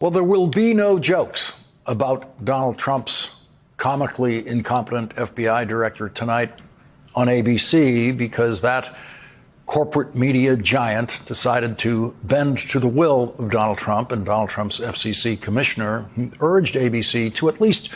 Well, there will be no jokes about Donald Trump's comically incompetent FBI director tonight on ABC because that corporate media giant decided to bend to the will of Donald Trump and Donald Trump's FCC commissioner urged ABC to at least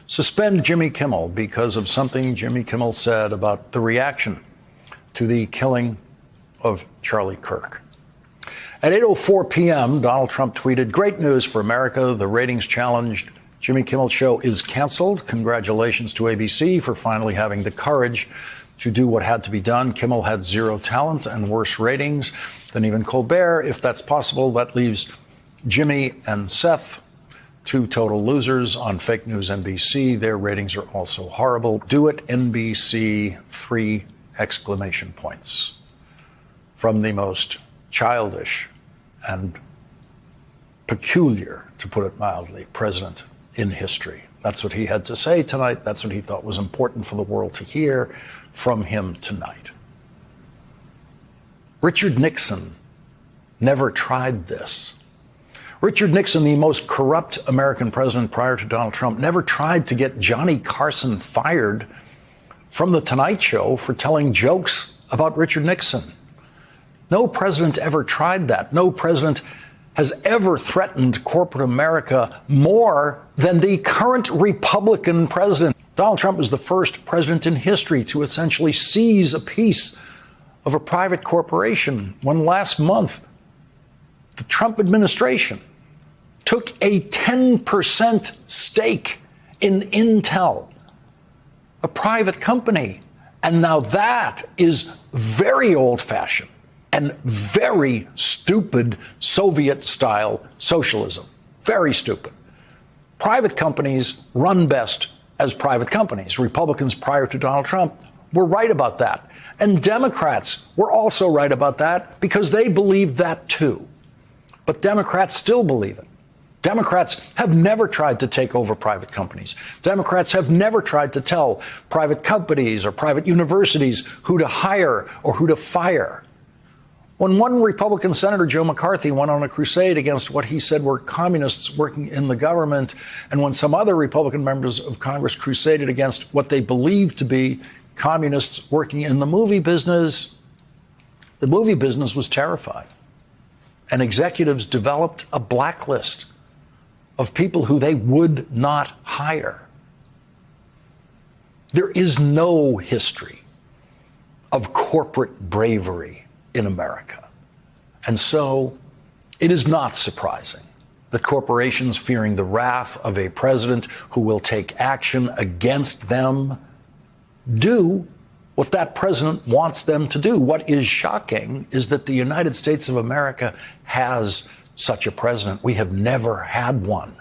suspend Jimmy Kimmel because of something Jimmy Kimmel said about the reaction to the killing of Charlie Kirk. At 8:04 p.m., Donald Trump tweeted, "Great news for America. The ratings challenged Jimmy Kimmel show is canceled. Congratulations to ABC for finally having the courage to do what had to be done. Kimmel had zero talent and worse ratings than even Colbert. If that's possible, that leaves Jimmy and Seth, two total losers on fake news NBC. Their ratings are also horrible. Do it, NBC, 3 exclamation points." From the most childish and peculiar, to put it mildly, president in history. That's what he had to say tonight. That's what he thought was important for the world to hear from him tonight. Richard Nixon never tried this. Richard Nixon, the most corrupt American president prior to Donald Trump, never tried to get Johnny Carson fired from The Tonight Show for telling jokes about Richard Nixon. No president ever tried that. No president has ever threatened corporate America more than the current Republican president. Donald Trump is the first president in history to essentially seize a piece of a private corporation when last month the Trump administration took a 10% stake in Intel, a private company. And now that is very old-fashioned and very stupid Soviet-style socialism. Very stupid. Private companies run best as private companies. Republicans prior to Donald Trump were right about that. And Democrats were also right about that because they believed that too. But Democrats still believe it. Democrats have never tried to take over private companies. Democrats have never tried to tell private companies or private universities who to hire or who to fire. When one Republican Senator, Joe McCarthy, went on a crusade against what he said were communists working in the government, and when some other Republican members of Congress crusaded against what they believed to be communists working in the movie business was terrified. And executives developed a blacklist of people who they would not hire. There is no history of corporate bravery in America. And so it is not surprising that corporations, fearing the wrath of a president who will take action against them, do what that president wants them to do. What is shocking is that the United States of America has such a president. We have never had one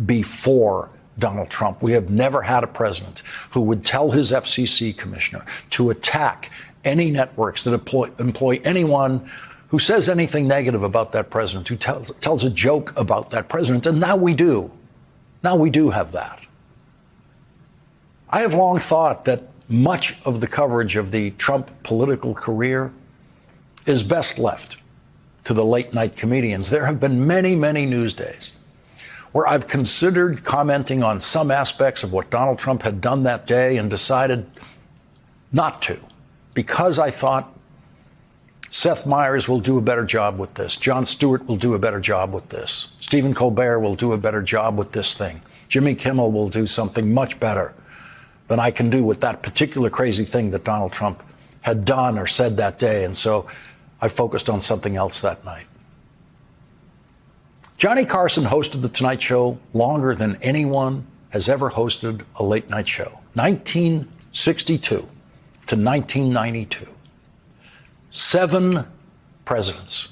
before Donald Trump. We have never had a president who would tell his FCC commissioner to attack any networks that employ anyone who says anything negative about that president, who tells a joke about that president. And now we do. Now we do have that. I have long thought that much of the coverage of the Trump political career is best left to the late night comedians. There have been many, many news days where I've considered commenting on some aspects of what Donald Trump had done that day and decided not to, because I thought Seth Meyers will do a better job with this. Jon Stewart will do a better job with this. Stephen Colbert will do a better job with this thing. Jimmy Kimmel will do something much better than I can do with that particular crazy thing that Donald Trump had done or said that day. And so I focused on something else that night. Johnny Carson hosted The Tonight Show longer than anyone has ever hosted a late night show. 1962 to 1992. 7 presidents.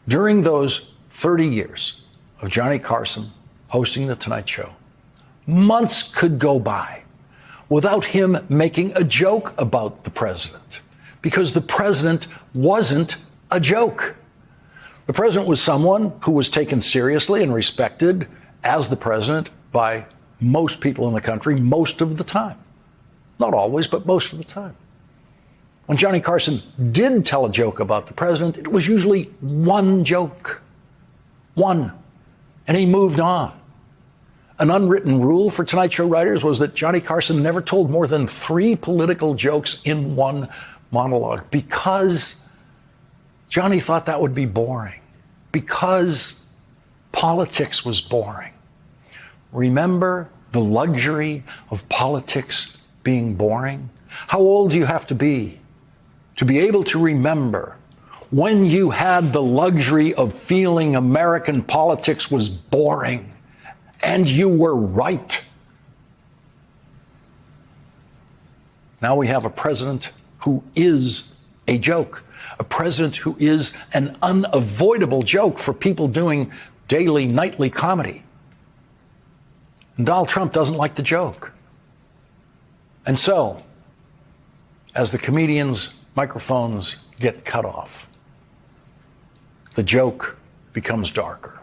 During those 30 years of Johnny Carson hosting The Tonight Show, months could go by without him making a joke about the president, because the president wasn't a joke. The president was someone who was taken seriously and respected as the president by most people in the country most of the time. Not always, but most of the time. When Johnny Carson did tell a joke about the president, it was usually one joke. One. and he moved on. An unwritten rule for Tonight Show writers was that Johnny Carson never told more than 3 political jokes in one monologue because Johnny thought that would be boring, because politics was boring. Remember the luxury of politics being boring? How old do you have to be able to remember when you had the luxury of feeling American politics was boring? And you were right. Now we have a president who is a joke, a president who is an unavoidable joke for people doing daily, nightly comedy. And Donald Trump doesn't like the joke. And so, as the comedians' microphones get cut off, the joke becomes darker.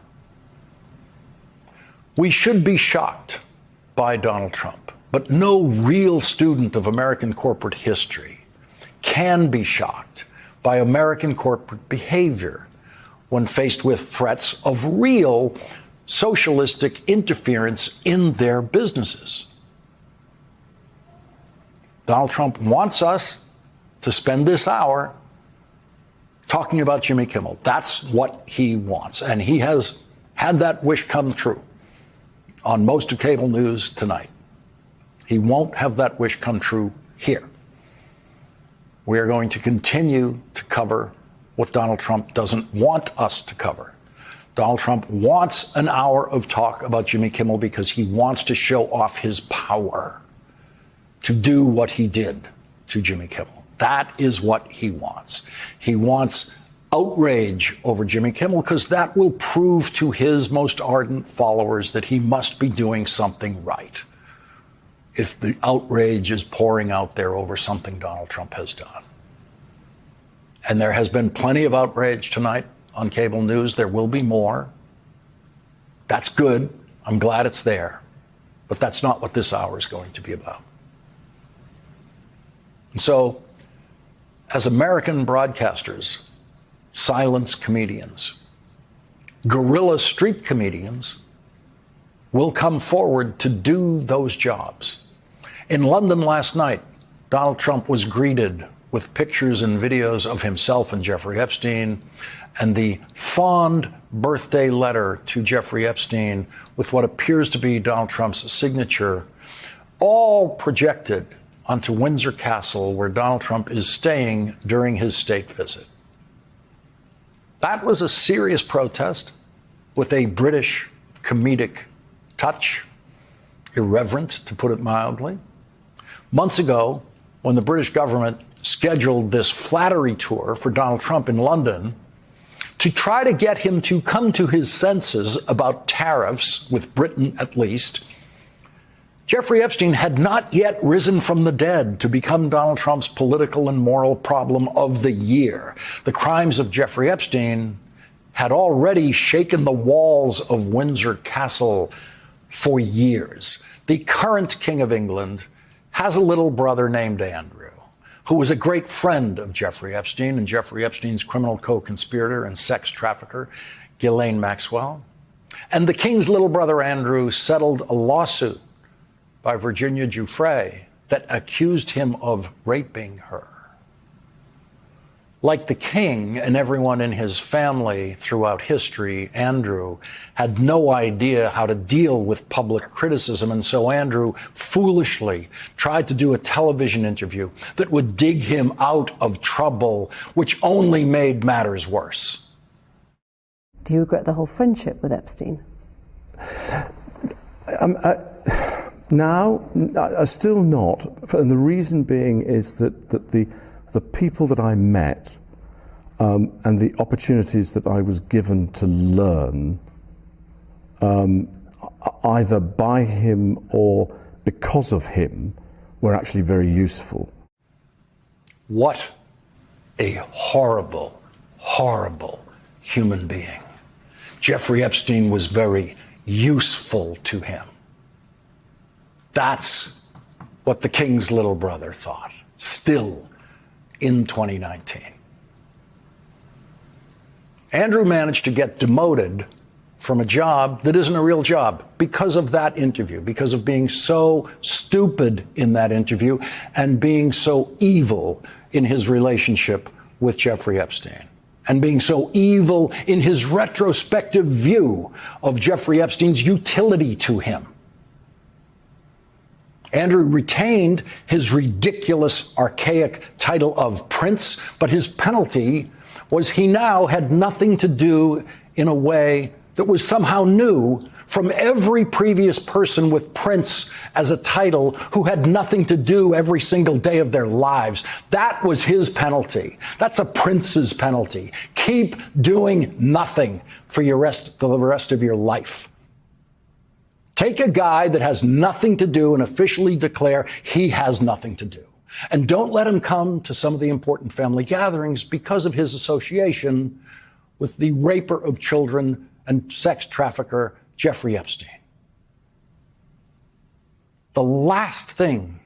We should be shocked by Donald Trump, but no real student of American corporate history can be shocked by American corporate behavior when faced with threats of real socialistic interference in their businesses. Donald Trump wants us to spend this hour talking about Jimmy Kimmel. That's what he wants, and he has had that wish come true on most of cable news tonight. He won't have that wish come true here. We are going to continue to cover what Donald Trump doesn't want us to cover. Donald Trump wants an hour of talk about Jimmy Kimmel because he wants to show off his power to do what he did to Jimmy Kimmel. That is what he wants. He wants outrage over Jimmy Kimmel because that will prove to his most ardent followers that he must be doing something right if the outrage is pouring out there over something Donald Trump has done. And there has been plenty of outrage tonight on cable news. There will be more. That's good. I'm glad it's there. But that's not what this hour is going to be about. And so, as American broadcasters, silence comedians, guerrilla street comedians will come forward to do those jobs. In London last night, Donald Trump was greeted with pictures and videos of himself and Jeffrey Epstein and the fond birthday letter to Jeffrey Epstein with what appears to be Donald Trump's signature, all projected onto Windsor Castle, where Donald Trump is staying during his state visit. That was a serious protest with a British comedic touch, irreverent, to put it mildly. Months ago, when the British government scheduled this flattery tour for Donald Trump in London to try to get him to come to his senses about tariffs, with Britain at least, Jeffrey Epstein had not yet risen from the dead to become Donald Trump's political and moral problem of the year. The crimes of Jeffrey Epstein had already shaken the walls of Windsor Castle for years. The current King of England has a little brother named Andrew, who was a great friend of Jeffrey Epstein and Jeffrey Epstein's criminal co-conspirator and sex trafficker, Ghislaine Maxwell. And the King's little brother Andrew settled a lawsuit by Virginia Giuffre that accused him of raping her. Like the king and everyone in his family throughout history, Andrew had no idea how to deal with public criticism, and so Andrew foolishly tried to do a television interview that would dig him out of trouble, which only made matters worse. Do you regret the whole friendship with Epstein? Now, still not, and the reason being is that the people that I met and the opportunities that I was given to learn, either by him or because of him, were actually very useful. What a horrible, horrible human being. Jeffrey Epstein was very useful to him. That's what the king's little brother thought, still in 2019. Andrew managed to get demoted from a job that isn't a real job because of that interview, because of being so stupid in that interview and being so evil in his relationship with Jeffrey Epstein and being so evil in his retrospective view of Jeffrey Epstein's utility to him. Andrew retained his ridiculous, archaic title of prince, but his penalty was he now had nothing to do in a way that was somehow new from every previous person with prince as a title who had nothing to do every single day of their lives. That was his penalty. That's a prince's penalty. Keep doing nothing for the rest of your life. Take a guy that has nothing to do and officially declare he has nothing to do. And don't let him come to some of the important family gatherings because of his association with the raper of children and sex trafficker Jeffrey Epstein. The last thing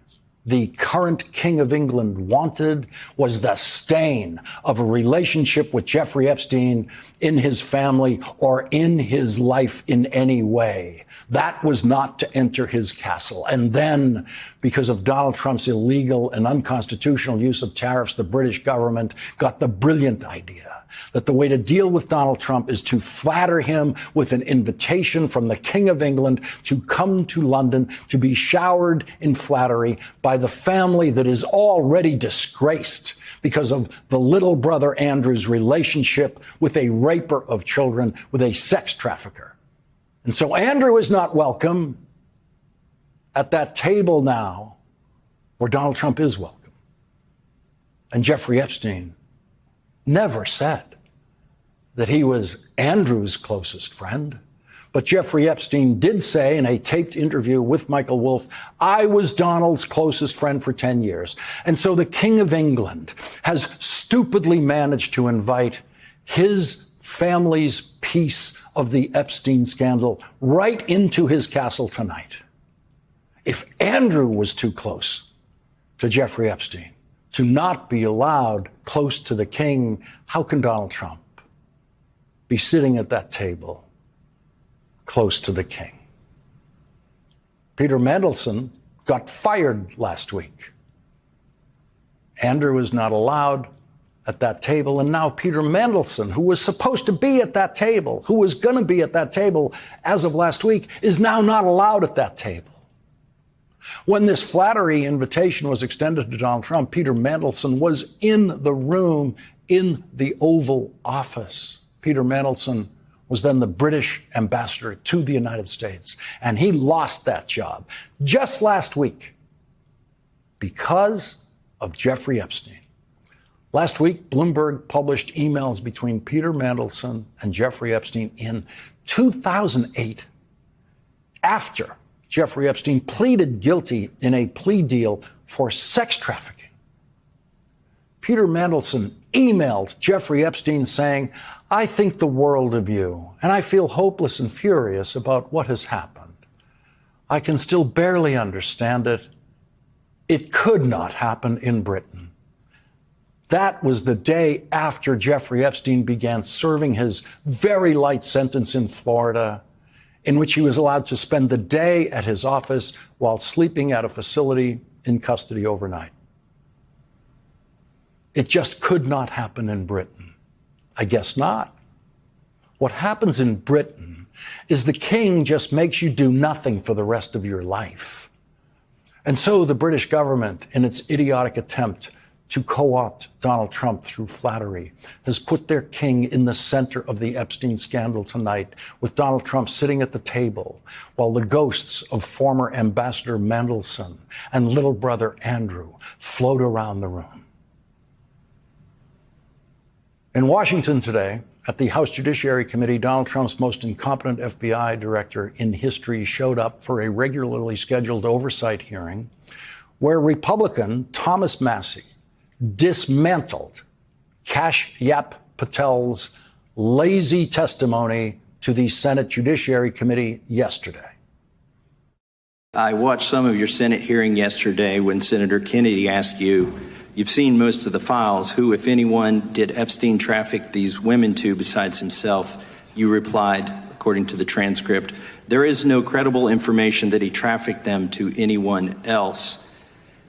the current King of England wanted was the stain of a relationship with Jeffrey Epstein in his family or in his life in any way. That was not to enter his castle. And then, because of Donald Trump's illegal and unconstitutional use of tariffs, the British government got the brilliant idea that the way to deal with Donald Trump is to flatter him with an invitation from the King of England to come to London to be showered in flattery by the family that is already disgraced because of the little brother Andrew's relationship with a raper of children, with a sex trafficker. And so Andrew is not welcome at that table now where Donald Trump is welcome. And Jeffrey Epstein never said that he was Andrew's closest friend. But Jeffrey Epstein did say in a taped interview with Michael Wolff, I was Donald's closest friend for 10 years. And so the King of England has stupidly managed to invite his family's piece of the Epstein scandal right into his castle tonight. If Andrew was too close to Jeffrey Epstein to not be allowed close to the king, how can Donald Trump be sitting at that table close to the king? Peter Mandelson got fired last week. Andrew was not allowed at that table. And now Peter Mandelson, who was supposed to be at that table, who was going to be at that table as of last week, is now not allowed at that table. When this flattery invitation was extended to Donald Trump, Peter Mandelson was in the room in the Oval Office. Peter Mandelson was then the British ambassador to the United States, and he lost that job just last week because of Jeffrey Epstein. Last week, Bloomberg published emails between Peter Mandelson and Jeffrey Epstein in 2008, after Jeffrey Epstein pleaded guilty in a plea deal for sex trafficking. Peter Mandelson emailed Jeffrey Epstein saying, I think the world of you, and I feel hopeless and furious about what has happened. I can still barely understand it. It could not happen in Britain. That was the day after Jeffrey Epstein began serving his very light sentence in Florida, in which he was allowed to spend the day at his office while sleeping at a facility in custody overnight. It just could not happen in Britain. I guess not. What happens in Britain is the king just makes you do nothing for the rest of your life. And so the British government, in its idiotic attempt to co-opt Donald Trump through flattery, has put their king in the center of the Epstein scandal tonight, with Donald Trump sitting at the table while the ghosts of former Ambassador Mandelson and little brother Andrew float around the room. In Washington today, at the House Judiciary Committee, Donald Trump's most incompetent FBI director in history showed up for a regularly scheduled oversight hearing where Republican Thomas Massie dismantled Kashyap Patel's lazy testimony to the Senate Judiciary Committee yesterday. I watched some of your Senate hearing yesterday when Senator Kennedy asked you, you've seen most of the files, who, if anyone, did Epstein traffic these women to besides himself? You replied, according to the transcript. There is no credible information that he trafficked them to anyone else.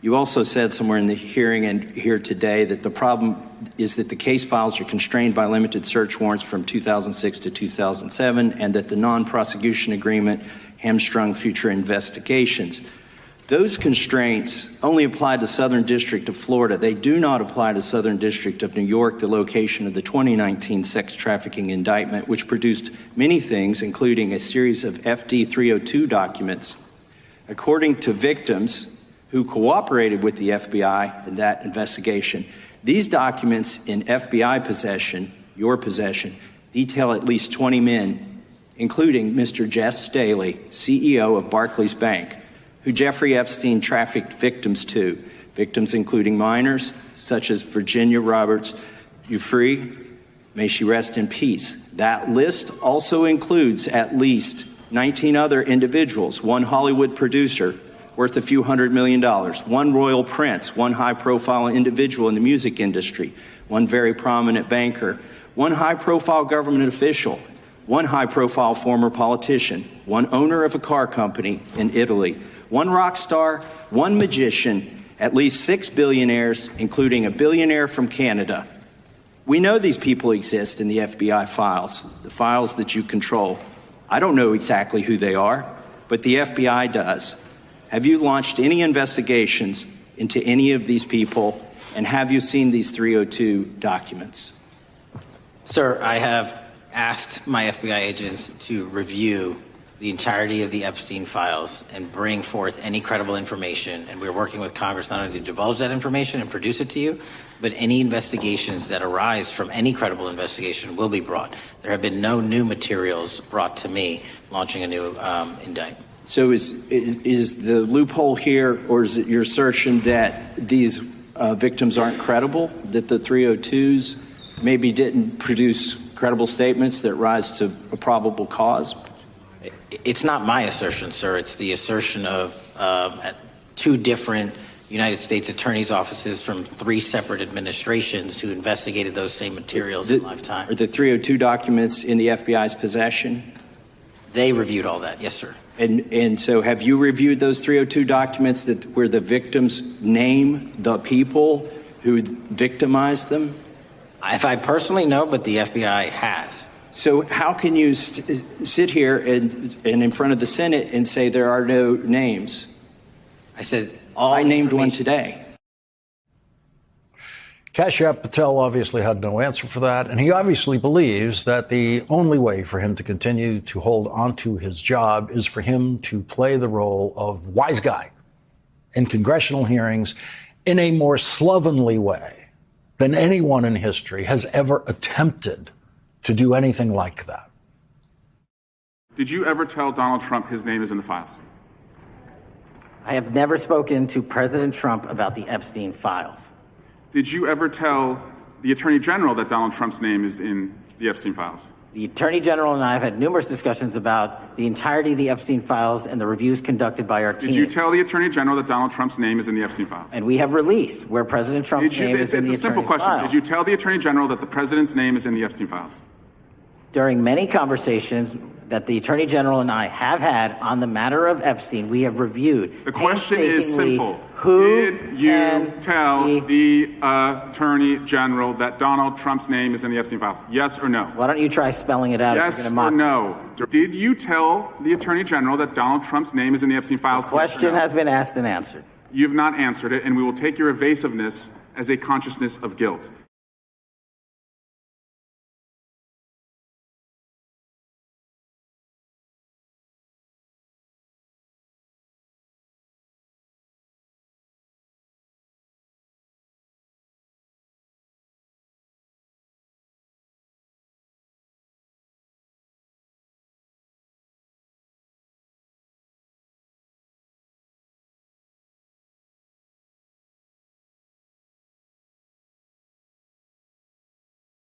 You also said somewhere in the hearing and here today that the problem is that the case files are constrained by limited search warrants from 2006 to 2007, and that the non-prosecution agreement hamstrung future investigations. Those constraints only apply to Southern District of Florida. They do not apply to Southern District of New York, the location of the 2019 sex trafficking indictment, which produced many things, including a series of FD 302 documents. According to victims who cooperated with the FBI in that investigation, these documents in FBI possession, your possession, detail at least 20 men, including Mr. Jess Staley, CEO of Barclays Bank, who Jeffrey Epstein trafficked victims to, victims including minors such as Virginia Roberts Giuffre, may she rest in peace. That list also includes at least 19 other individuals, one Hollywood producer worth a few $100 million, one royal prince, one high-profile individual in the music industry, one very prominent banker, one high-profile government official, one high-profile former politician, one owner of a car company in Italy, one rock star, one magician, at least 6 billionaires, including a billionaire from Canada. We know these people exist in the FBI files, the files that you control. I don't know exactly who they are, but the FBI does. Have you launched any investigations into any of these people, and have you seen these 302 documents? Sir, I have asked my FBI agents to review the entirety of the Epstein files and bring forth any credible information, and we're working with Congress not only to divulge that information and produce it to you, but any investigations that arise from any credible investigation will be brought. There have been no new materials brought to me launching a new indictment. So is the loophole here, or is it your assertion that these victims aren't credible, that the 302s maybe didn't produce credible statements that rise to a probable cause? It's not my assertion, sir. It's the assertion of 2 different United States attorneys' offices from 3 separate administrations who investigated those same materials in lifetime. Are the 302 documents in the FBI's possession? They reviewed all that, yes, sir. And so have you reviewed those 302 documents where the victims name the people who victimized them? If I personally know, but the FBI has. So how can you sit here and in front of the Senate and say there are no names? I said I named one today. Kashyap Patel obviously had no answer for that, and he obviously believes that the only way for him to continue to hold onto his job is for him to play the role of wise guy in congressional hearings in a more slovenly way than anyone in history has ever attempted to do anything like that. Did you ever tell Donald Trump his name is in the files? I have never spoken to President Trump about the Epstein files. Did you ever tell the Attorney General that Donald Trump's name is in the Epstein files? The Attorney General and I have had numerous discussions about the entirety of the Epstein files and the reviews conducted by our team. Did you tell the Attorney General that Donald Trump's name is in the Epstein files? And we have released where President Trump's name is in the Attorney's file. It's a simple question. Did you tell the Attorney General that the President's name is in the Epstein files? During many conversations that the Attorney General and I have had on the matter of Epstein, we have reviewed. The question is simple. Who did you tell the Attorney General that Donald Trump's name is in the Epstein files? Yes or no? Why don't you try spelling it out? Yes or no? Did you tell the Attorney General that Donald Trump's name is in the Epstein files? The question has been asked and answered. You've not answered it, and we will take your evasiveness as a consciousness of guilt.